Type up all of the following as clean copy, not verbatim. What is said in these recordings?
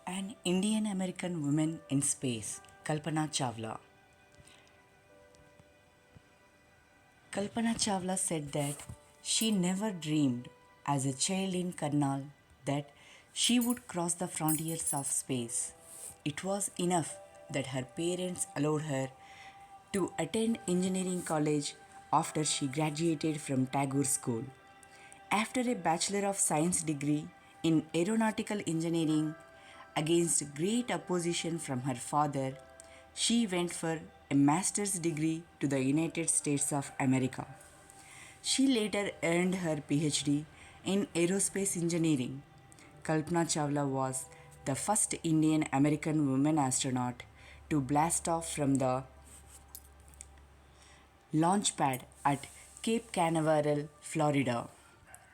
An Indian American woman in space, Kalpana Chawla. Kalpana Chawla said that she never dreamed as a child in Karnal that she would cross the frontiers of space. It was enough that her parents allowed her to attend engineering college after she graduated from Tagore School. After a Bachelor of Science degree in aeronautical engineering, against great opposition from her father, she went for a master's degree to the United States of America. She later earned her PhD in aerospace engineering. Kalpana Chawla was the first Indian American woman astronaut to blast off from the launch pad at Cape Canaveral, Florida,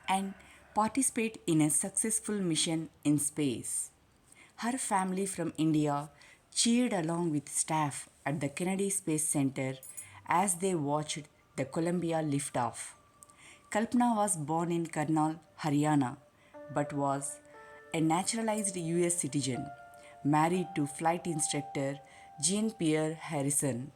and participate in a successful mission in space. Her family from India cheered along with staff at the Kennedy Space Center as they watched the Columbia liftoff. Kalpana was born in Karnal, Haryana, but was a naturalized US citizen, married to flight instructor Jean Pierre Harrison.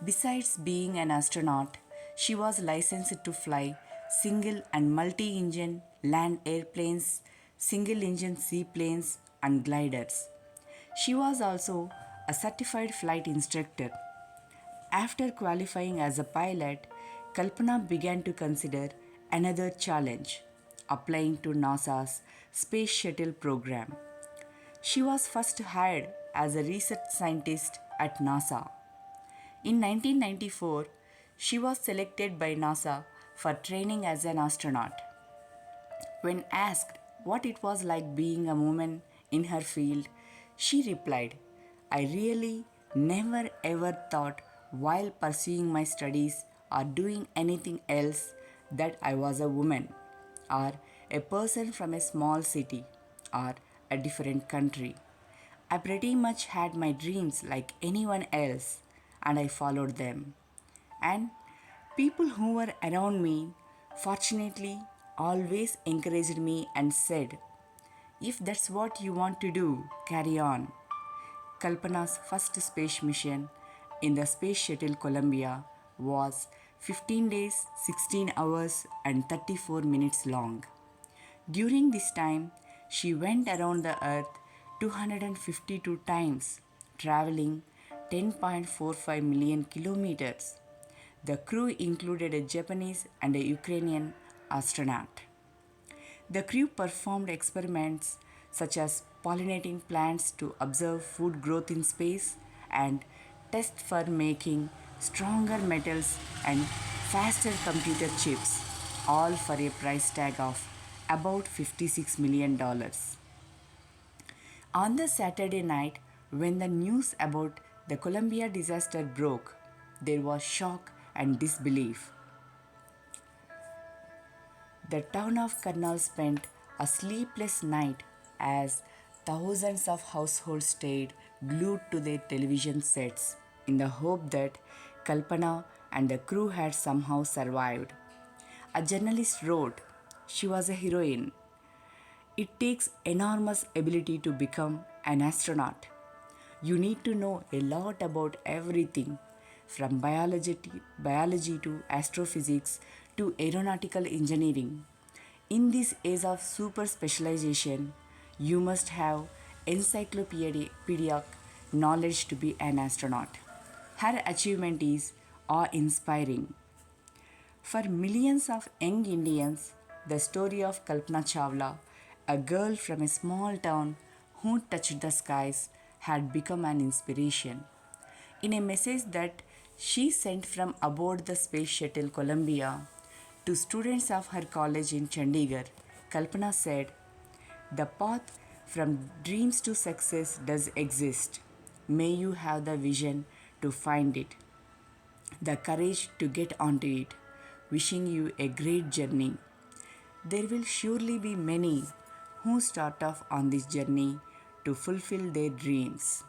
Besides being an astronaut, she was licensed to fly single and multi engine land airplanes, single engine seaplanes, and gliders. She was also a certified flight instructor. After qualifying as a pilot, Kalpana began to consider another challenge, applying to NASA's Space Shuttle program. She was first hired as a research scientist at NASA. In 1994, she was selected by NASA for training as an astronaut. When asked what it was like being a woman in her field, she replied, I really never ever thought while pursuing my studies or doing anything else that I was a woman or a person from a small city or a different country. I pretty much had my dreams like anyone else and I followed them. And people who were around me, fortunately, always encouraged me and said, if that's what you want to do, carry on. Kalpana's first space mission in the Space Shuttle Columbia was 15 days, 16 hours, and 34 minutes long. During this time, she went around the Earth 252 times, traveling 10.45 million kilometers. The crew included a Japanese and a Ukrainian astronaut. The crew performed experiments such as pollinating plants to observe food growth in space and test for making stronger metals and faster computer chips, all for a price tag of about $56 million. On the Saturday night, when the news about the Columbia disaster broke, there was shock and disbelief. The town of Karnal spent a sleepless night as thousands of households stayed glued to their television sets in the hope that Kalpana and the crew had somehow survived. A journalist wrote, she was a heroine. It takes enormous ability to become an astronaut. You need to know a lot about everything from biology to astrophysics to aeronautical engineering. In this age of super specialization, you must have encyclopedic knowledge to be an astronaut. Her achievement is awe-inspiring. For millions of young Indians, the story of Kalpana Chawla, a girl from a small town who touched the skies, had become an inspiration. In a message that she sent from aboard the Space Shuttle Columbia to students of her college in Chandigarh, Kalpana said, the path from dreams to success does exist. May you have the vision to find it, the courage to get onto it. Wishing you a great journey. There will surely be many who start off on this journey to fulfill their dreams.